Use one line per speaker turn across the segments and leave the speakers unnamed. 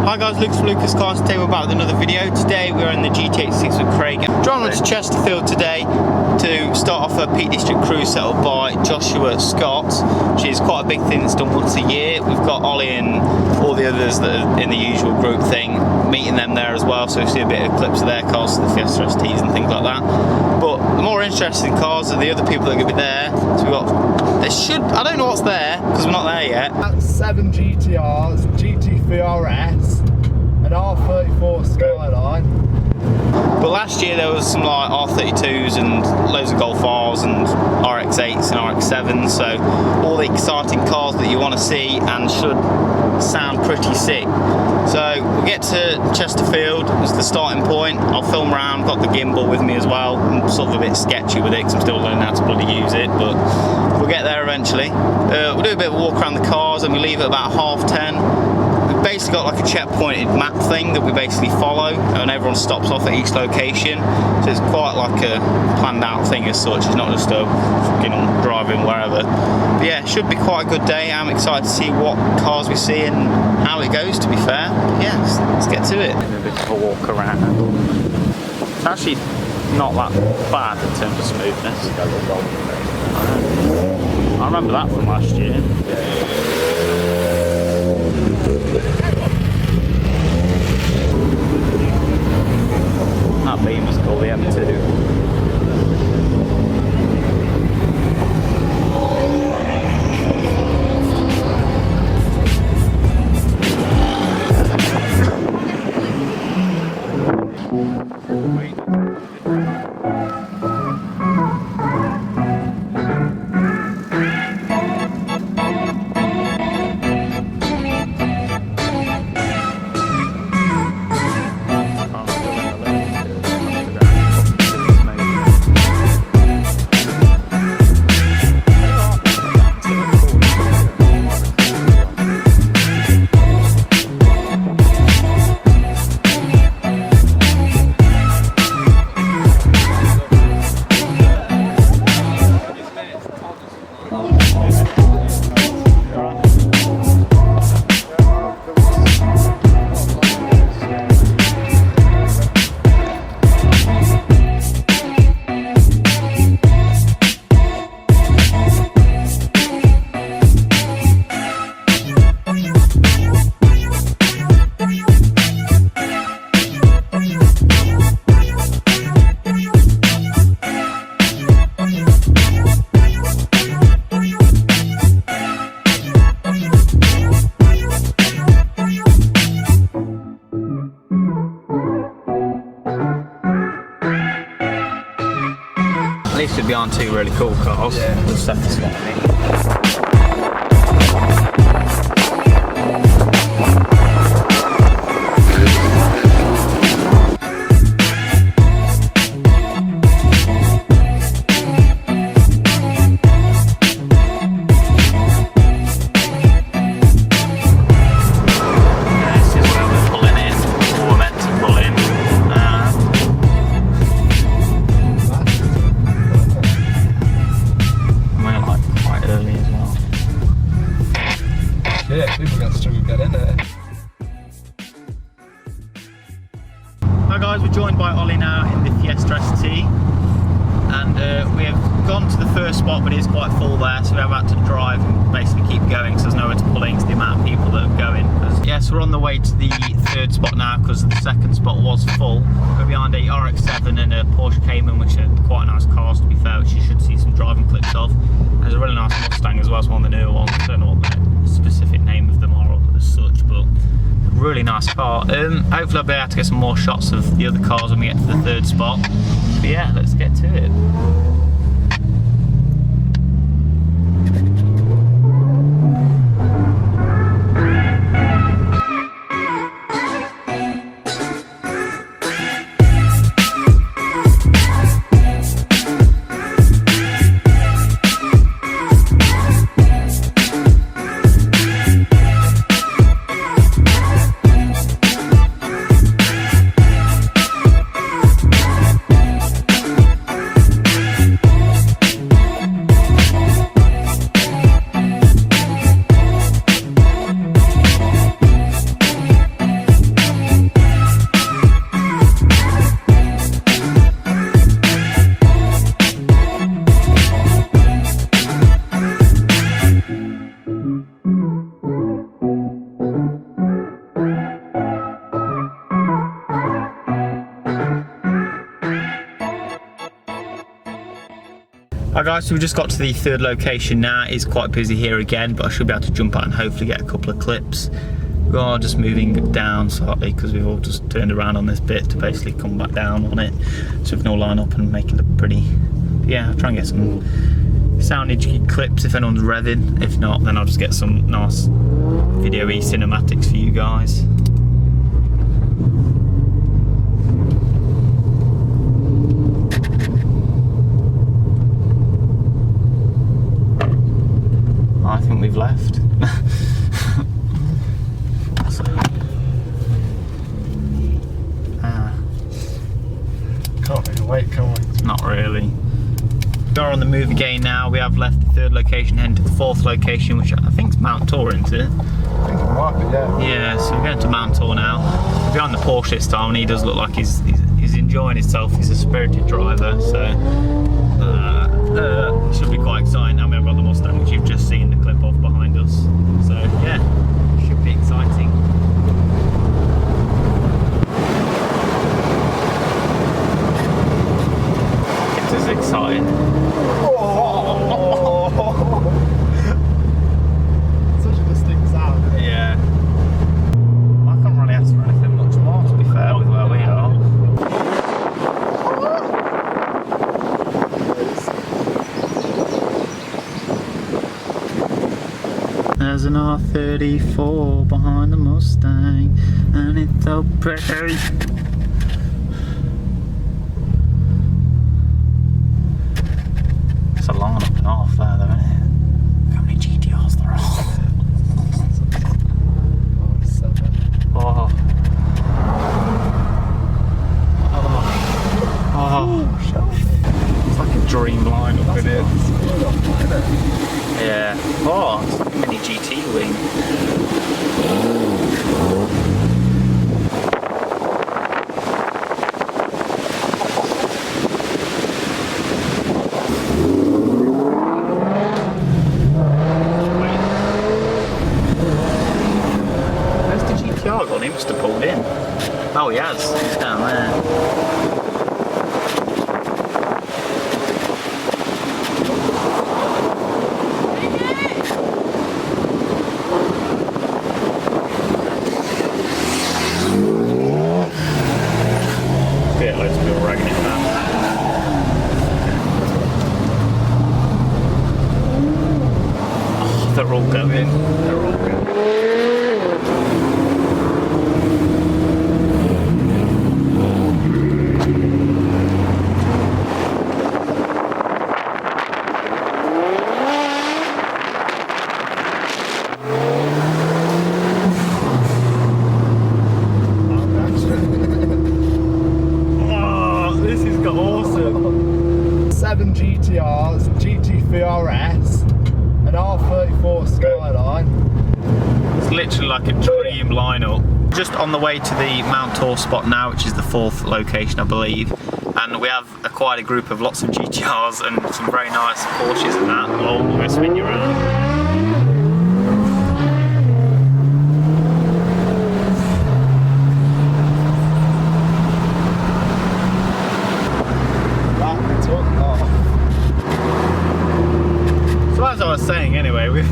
Hi guys, Luke from Lucas Cars. Today we're back with another video. Today we're in the GT86 with Craig. Driving to Chesterfield today to start off a Peak District cruise set up by Joshua Scott, which is quite a big thing that's done once a year. We've got Ollie and all the others that are in the usual group thing, meeting them there as well, so we see a bit of clips of their cars, the Fiesta STs and things like that. But the more interesting cars are the other people that are going to be there. So we've got, I don't know what's there, because we're not there yet.
That's 7 GTRs, GT3 RS, an R34 Skyline.
But last year there was some like R32s and loads of Golf Rs and RX8s and RX7s, so all the exciting cars that you want to see and should sound pretty sick. So we'll get to Chesterfield as the starting point. I'll film around, got the gimbal with me as well. I'm sort of a bit sketchy with it because I'm still learning how to bloody use it, but we'll get there eventually. We'll do a bit of a walk around the cars and we leave at about 10:30. We've basically got like a checkpointed map thing that we basically follow, and everyone stops off at each location, so it's quite like a planned out thing as such. It's not just a fucking driving wherever. But yeah, should be quite a good day. I'm excited to see what cars we see and how it goes, to be fair. But yeah, let's get to it. A bit of a walk around. It's actually not that bad in terms of smoothness. I remember that from last year. That beam was called the M2. At least it'd be on two really cool cars. Yeah. The satisfying.
Yeah, people are going to struggle to get in there.
Hi guys, we're joined by Ollie now in the Fiesta ST, and we have gone to the first spot, but it is quite full there, so we have had to drive and basically keep going because there's nowhere to pull in to the amount of people that are going. Yes, we're on the way to the third spot now because the second spot was full. We're behind a RX-7 and a Porsche Cayman, which are quite nice cars to be fair, which you should see some driving clips of. There's a really nice Mustang as well, it's one of the newer ones. I don't know what the specific name of them are as such, but really nice car. Hopefully I'll be able to get some more shots of the other cars when we get to the third spot. But yeah, let's get to it. Alright guys, so we just got to the third location now. It's quite busy here again, but I should be able to jump out and hopefully get a couple of clips. We are just moving down slightly because we've all just turned around on this bit to basically come back down on it, so we can all line up and make it look pretty. But yeah, I'll try and get some soundage clips if anyone's revving. If not, then I'll just get some nice video-y cinematics for you guys. I think we've left.
Can't really wait, can we?
Not really. We are on the move again now. We have left the third location, heading to the fourth location, which I think is Mount Tor, isn't it?
I think it might be, yeah.
Yeah, so we're going to Mount Tor now. We're behind the Porsche this time, and he does look like he's enjoying himself. He's a spirited driver, so should be quite exciting. And we've got the Mustang, which you've just seen the clip of behind us. So yeah, should be exciting. It is exciting.
Such a distinct sound.
Yeah. I can't really ask for anything much more, to be fair, with where we are. There's an R34 behind the Mustang, and it's so pretty. It's a long up and off there, though, isn't it? Look how many GTRs there are. Oh. Oh. It's like a dream lineup, isn't it? Yeah. Oh, it's like a mini GT wing. Where's the GTR gone? He must have pulled in. Oh, he has. He's down there. They're all going. They're all going. Oh, this has got awesome.
7 GTRs, GT3 RS. An R34 Skyline.
It's literally like a dream lineup. Just on the way to the Mount Tor spot now, which is the fourth location, I believe. And we have acquired a group of lots of GTRs and some very nice Porsches and that. Oh, we're going to spin you around. As I was saying anyway, we're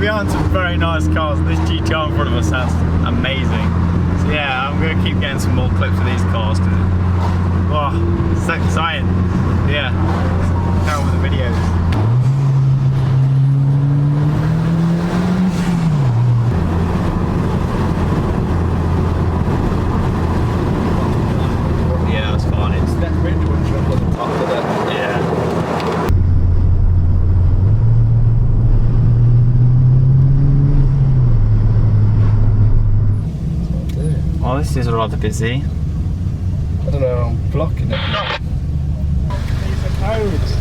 behind some very nice cars. This GTR in front of us sounds amazing. So yeah, I'm going to keep getting some more clips of these cars because quite exciting. Yeah, carry on with the videos. Yeah, that's fine. It's
That bridge wouldn't jump on the top of it.
yeah. Oh, this is rather busy.
I don't know, I'm blocking it. These are codes.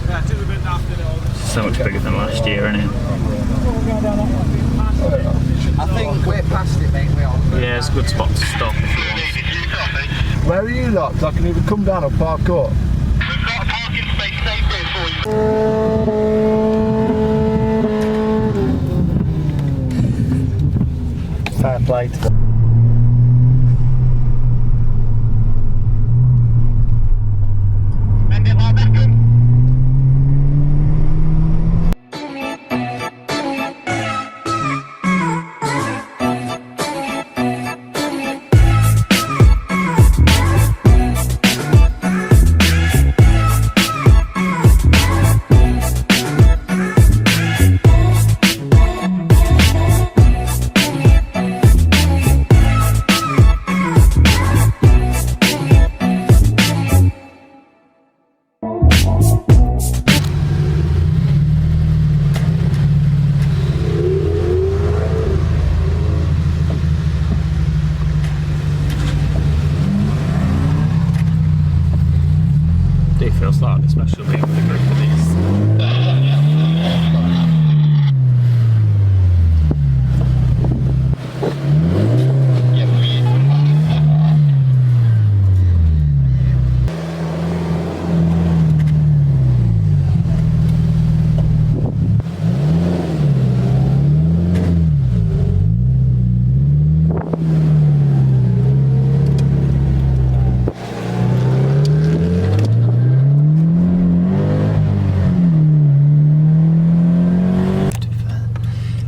Yeah, it is a bit daft in it all.
So much bigger than last year, isn't it?
I think we're past it, mate. We are.
Yeah, it's a good spot to stop if you want.
Where are you lot? I can either come down or park up.
We've got a parking space saved here for you.
Fair play to
Mend it like Beckham.
do feel slightly special being with a group of these.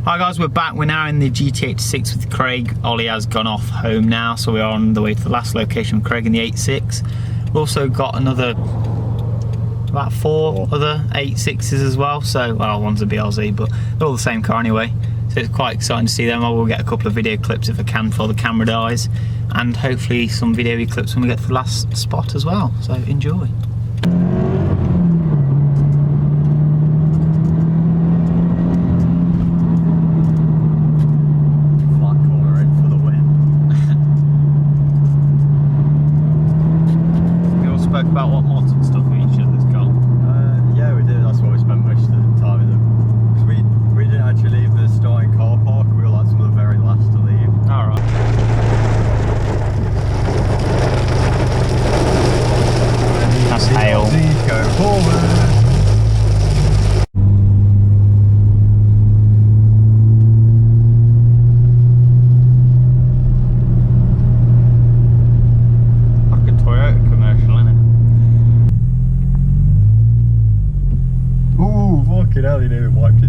Hi guys, we're back. We're now in the GT86 with Craig. Ollie has gone off home now, so we are on the way to the last location with Craig in the 86. We've also got about four other 86s as well. So, well, one's a BRZ, but they're all the same car anyway. So it's quite exciting to see them. I will get a couple of video clips if I can before the camera dies, and hopefully some video clips when we get to the last spot as well. So enjoy. About what mods and stuff each other's got.
Yeah, we did. That's what we spent most of the time with them. Because we didn't actually leave the starting car park. We were like some of the very last to leave.
All right. That's hail.
Go forward.
Like a Toyota commercial, isn't it?
Ooh, fucking hell, he nearly wiped his